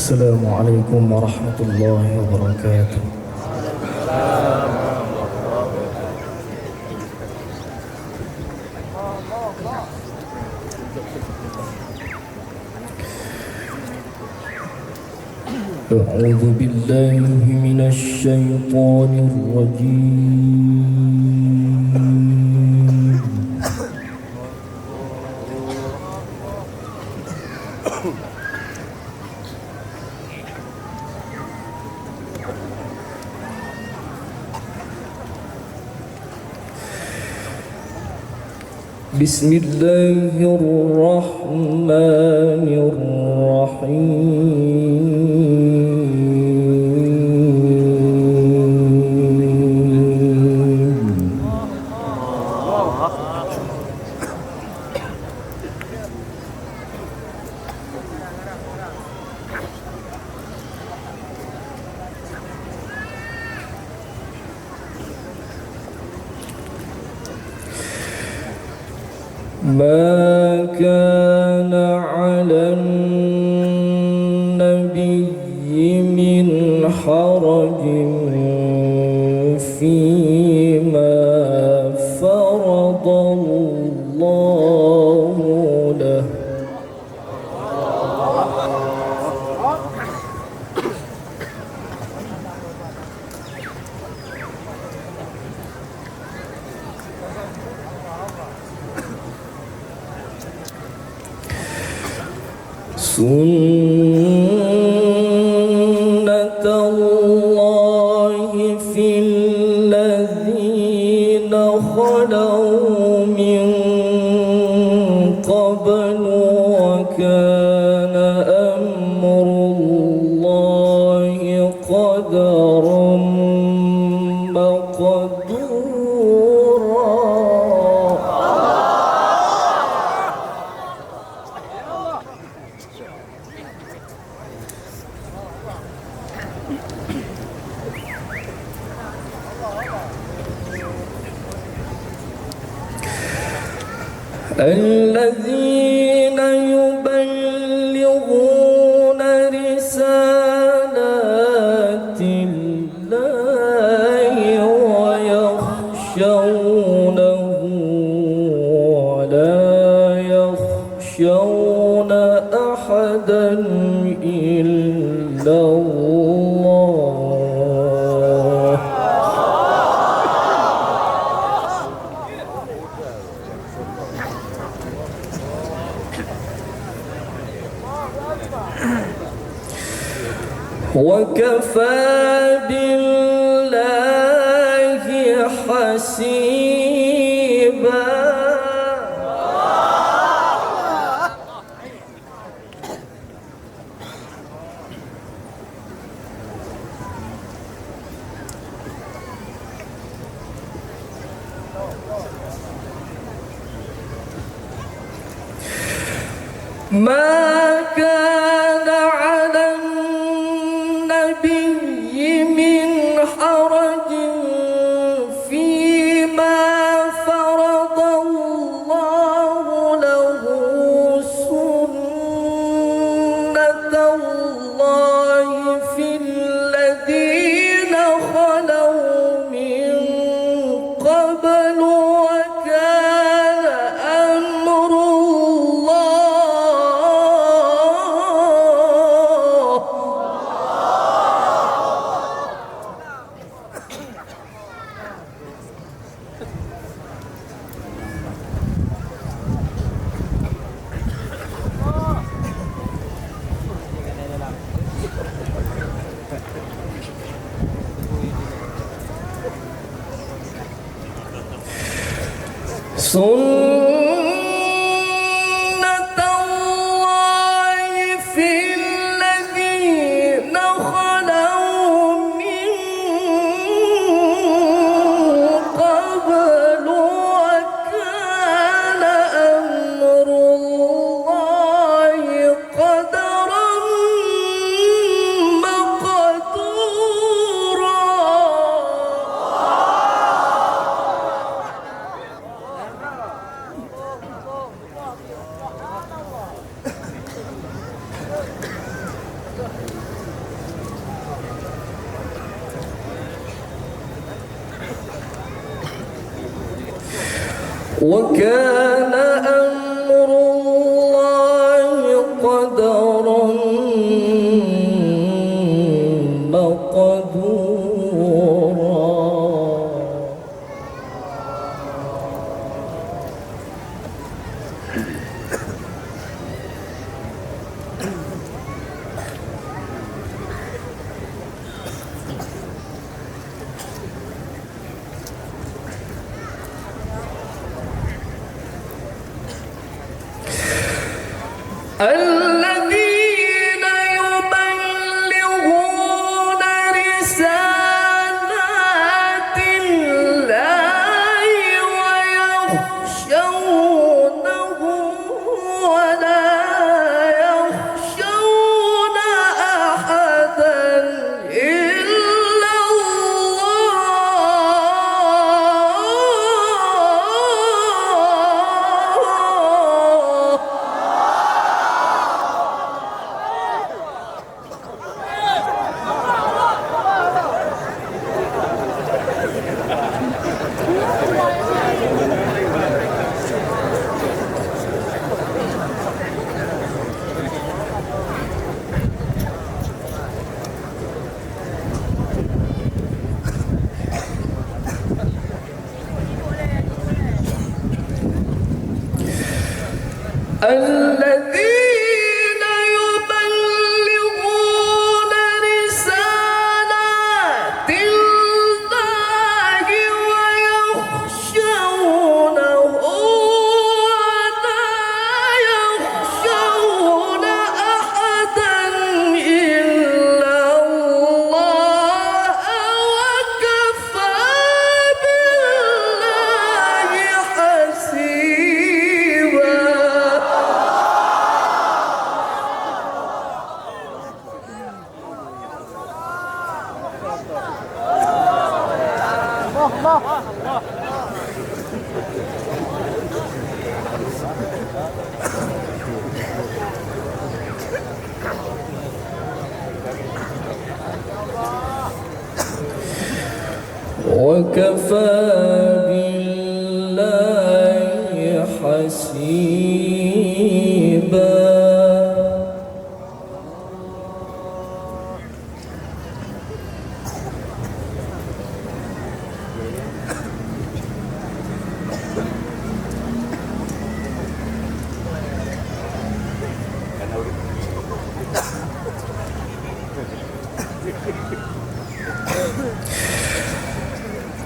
السلام عليكم ورحمة الله وبركاته. أعوذ بالله من الشيطان الرجيم. بسم الله الرحمن الرحيم. ما كان على النبي من حرج فيما فرض الله له. سنة الله في الذين خلوا من قبل وكان أمر الله قدرا مقدورا. الذين يبلغون رسالات الله ويخشونه ولا يخشون أحدا إلا الله. وكفى بالله حسيبا. ما كان على النبي من حرج فيما فرض الله له. سنة الله في الذين خلوا من قبل وكان أمر سنة الله في الذين خلوا من قبل وكان أمر الله قدرا مقدورا. وكان أمر الله قدرا مقدورا. الذين يبلغون رسالات الله ويخشونه ولا يخشون أحدا إلا الله. الذين يبلغون رسالات الله ويخشونه ولا يخشون أحدا إلا الله وكفى بالله حسيبا. وكفى بالله حسيبا.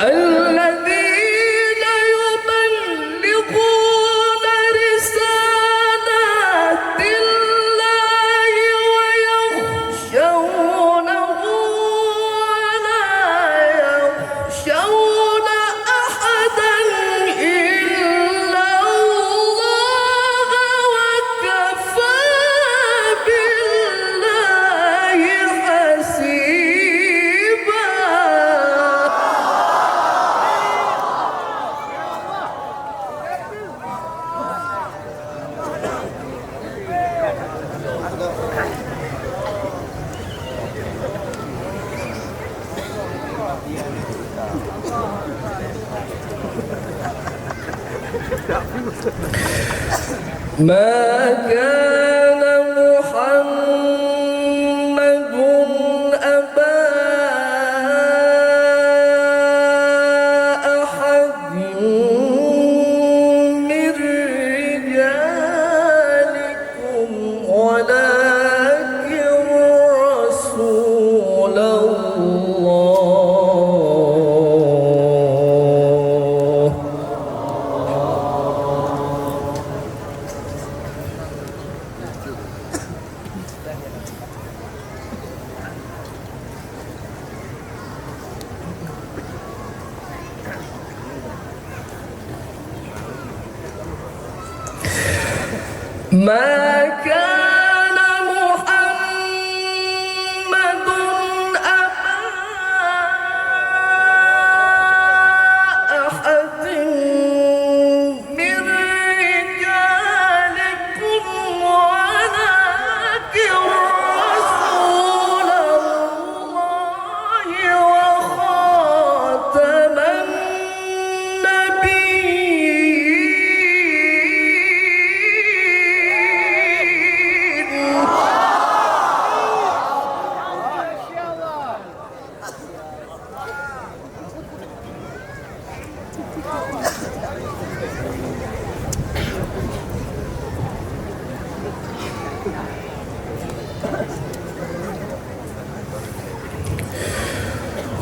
الذين يبلغون رسالات الله ويخشونه ولا يخشون أحدا إلا الله وكفى بالله حسيبا. ما كان محمد أبا أحد من رجالكم ولكن رسول الله. ما كان محمد أبا أحد من رجالكم ولكن رسول الله وخاتم النبيين.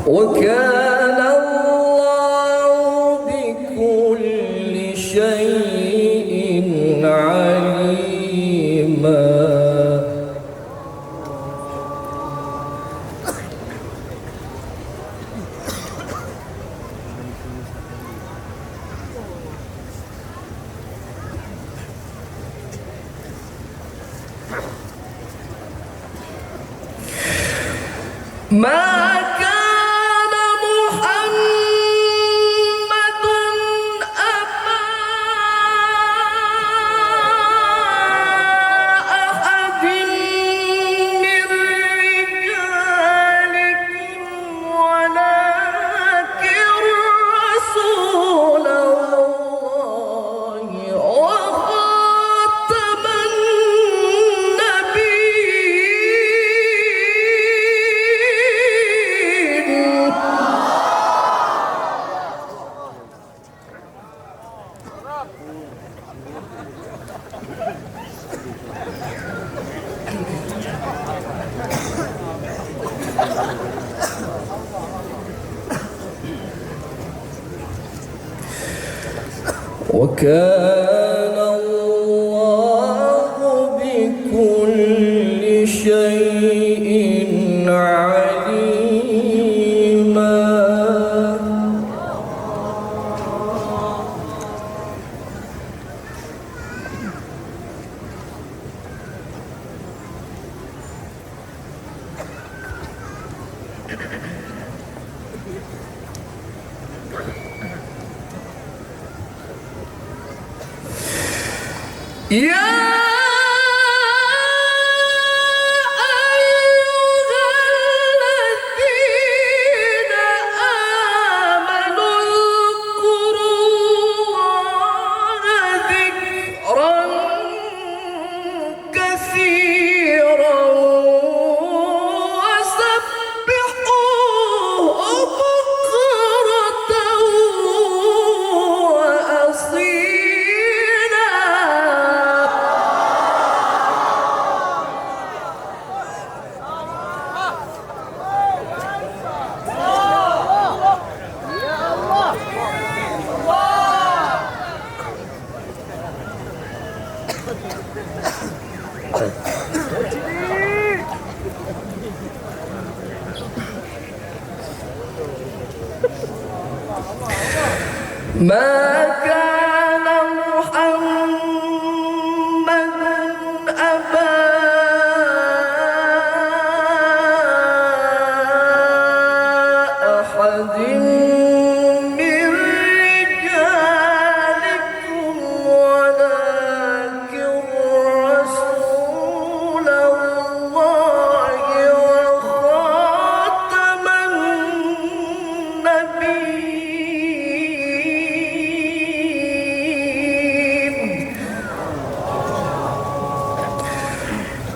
وكان الله بكل شيء عليما. ما كان محمد أبا أحد من رجالكم ولكن رسول الله وخاتم وكان الله بكل شيء عليما. يا ما كان محمد أبا أحد من رجالكم ولكن رسول الله وخاتم النبيين.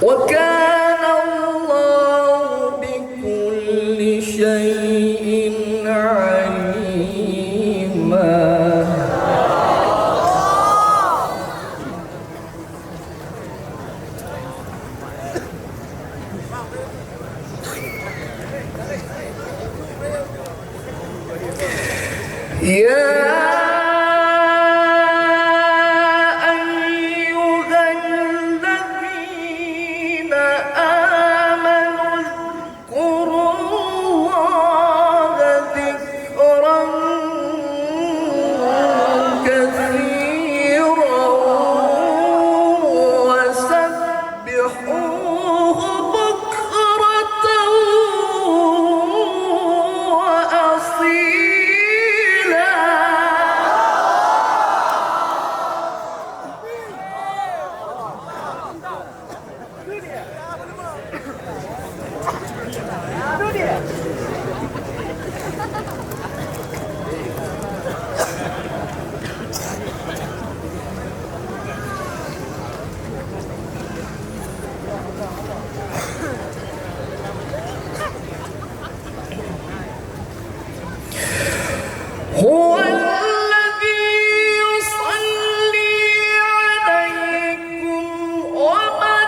وكان الله بكل شيء عليما. يا هو الذي يصلي عليكم وملائكته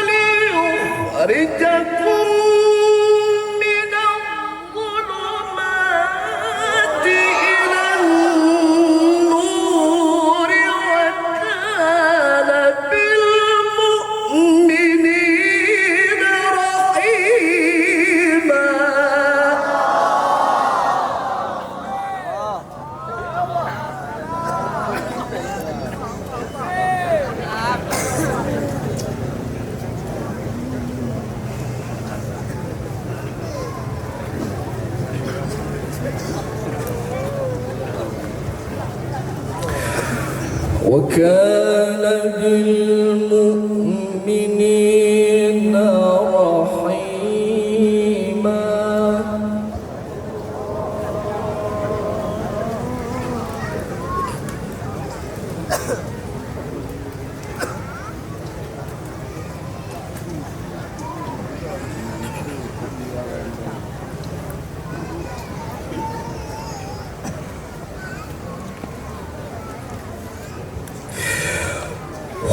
ليخرجكم ليخرجكم من الظلمات إلى النور وكان بالمؤمنين رحيما. وكان بالمؤمنين رحيما.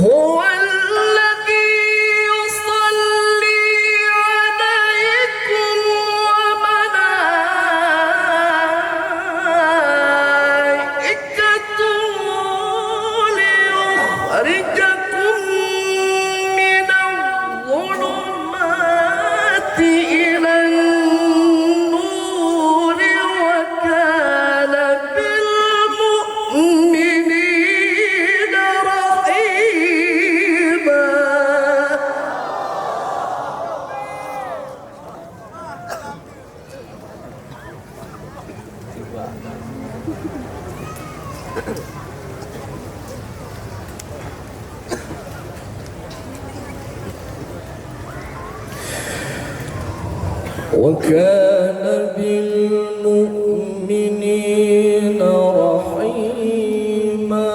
هو الذي يصلي عليكم وملائكته ليخرجكم من الظلمات إلى النور وكان بالمؤمنين رحيما. وكان بالمؤمنين رحيما.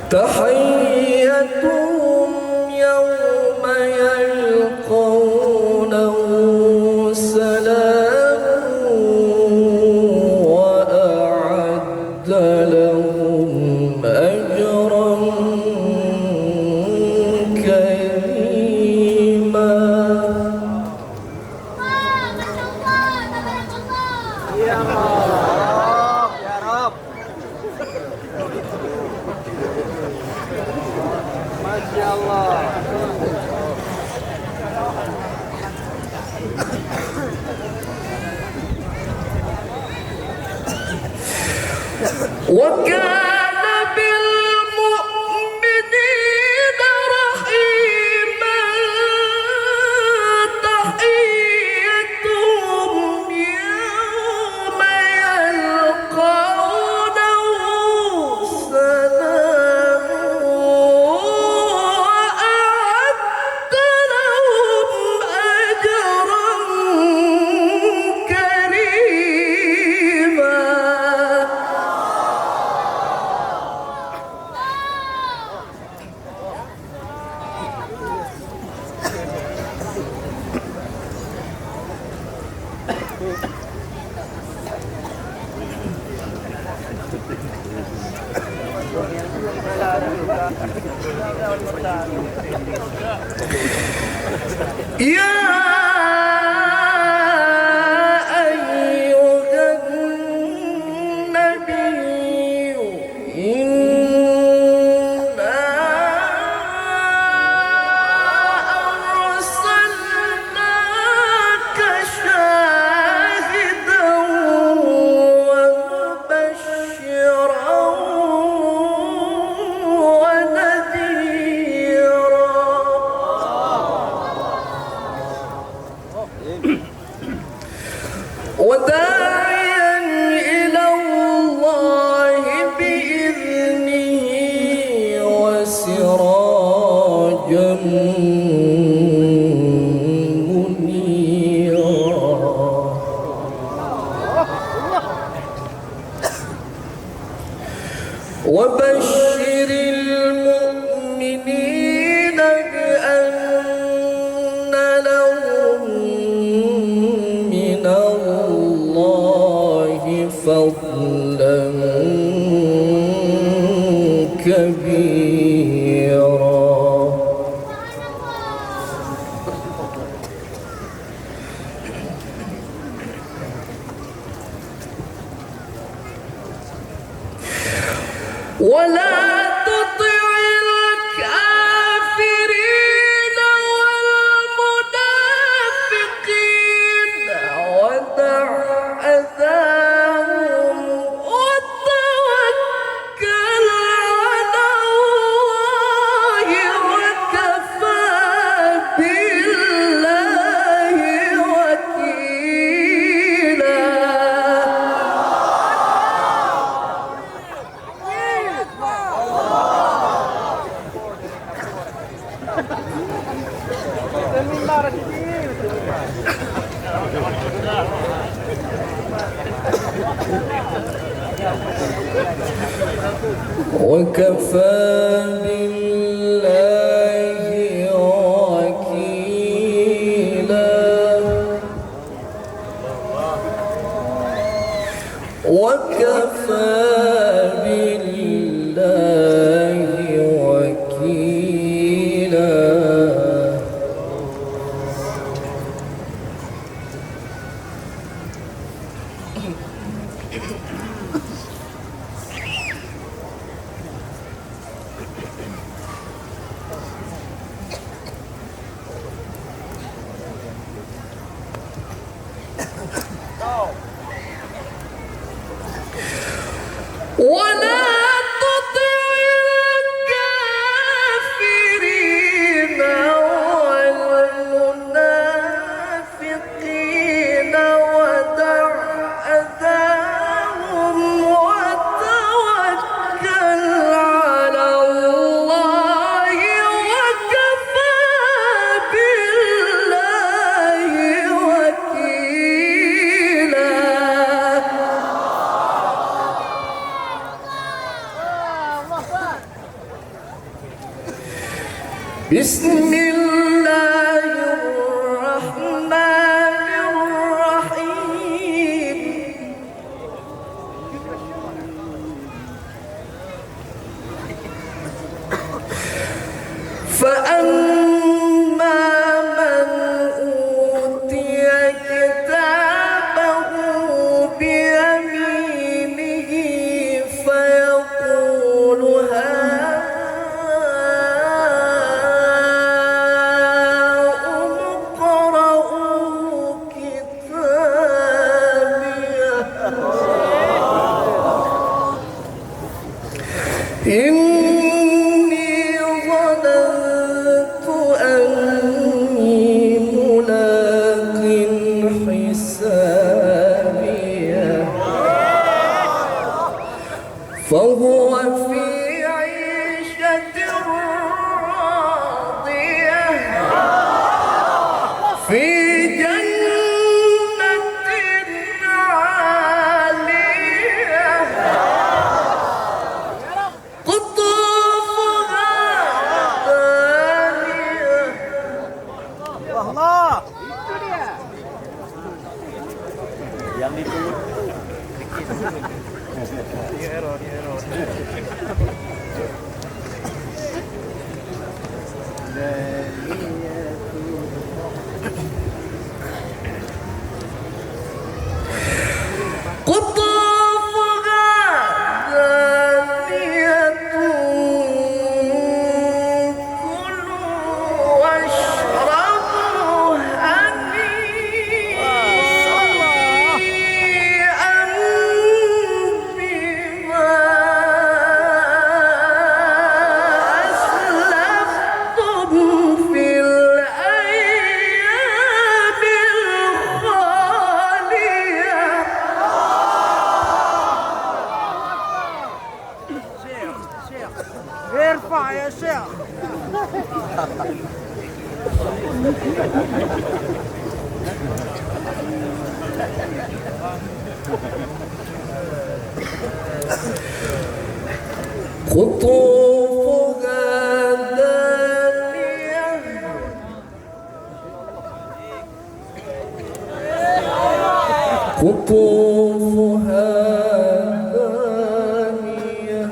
تحيتهم يوم يلقونه سلام وأعد لهم أجرا كريما. يا رب يا رب ما شاء الله. وكان بالمؤمنين رحيما. تحيتهم يوم يلقونه سلام وأعد لهم أجرا كريما. يا أيها النبي إنا أرسلناك شاهدا ومبشرا ونذيرا. وداعيا إلى الله بإذنه وسراجا منيرا. وبشر المؤمنين بأن لهم من الله فضلا كبيرا. وكفى بالله وكيلا وكفى بالله وكيلا ولا تطع الكافرين والمنافقين ودع أذاهم وتوكل على الله وكفى بالله وكيلا بسم الله الرحمن الرحيم فأما من أوتي كتابه بيمينه فيقول هاؤم اقرءوا كتابيه إني ظننت أني ملاق حسابيه فهو في عيشة راضية في جنة عالية قطوفها دانية Allah. Itu dia. Yang itu. قطوفها دانية كلوا واشربوا هنيئا بما أسلفتم في الأيام الخالية ارفع يا شيخ. قطوفها دانية قطوفها دانية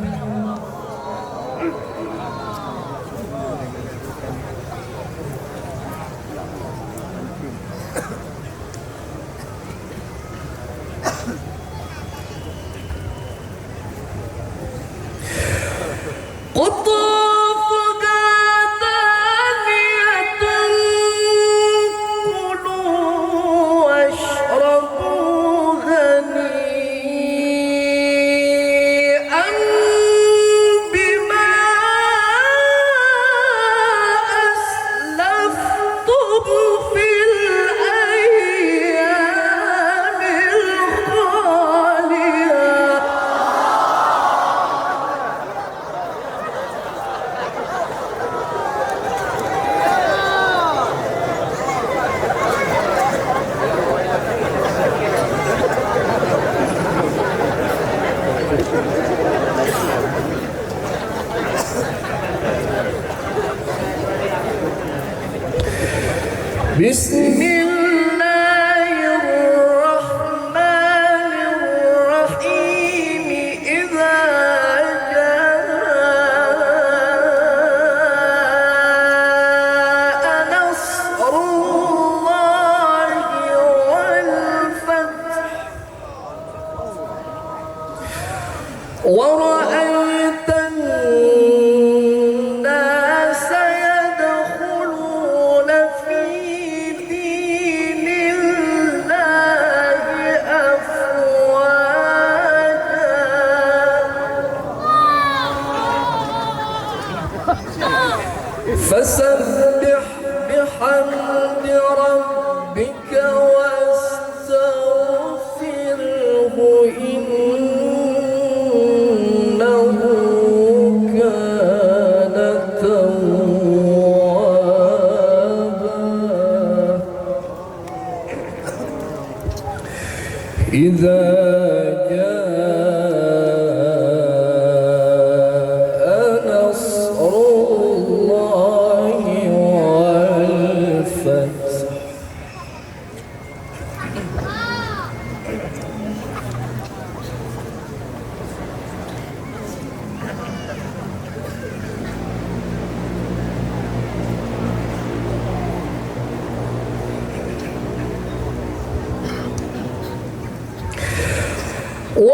قطوفها دانية كلوا واشربوا هنيئا بسم الله الرحمن الرحيم إذا جاء نصر الله والفتح ورأيت الناس يدخلون في دين الله أفواجا فسبح بحمد ربك واستغفره إنه كان توابا إذا جاء نصر الله والفتح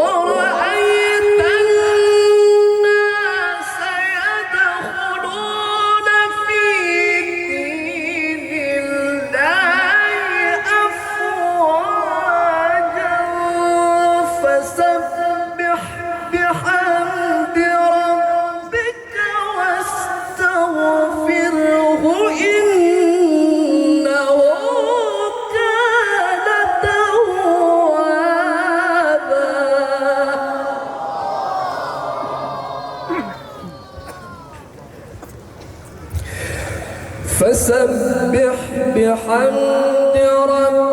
ورأيت الناس يدخلون في دين الله أفواجا فسبح بحمد ربك واستغفره إنه كان توابا فسبح بحمد ربك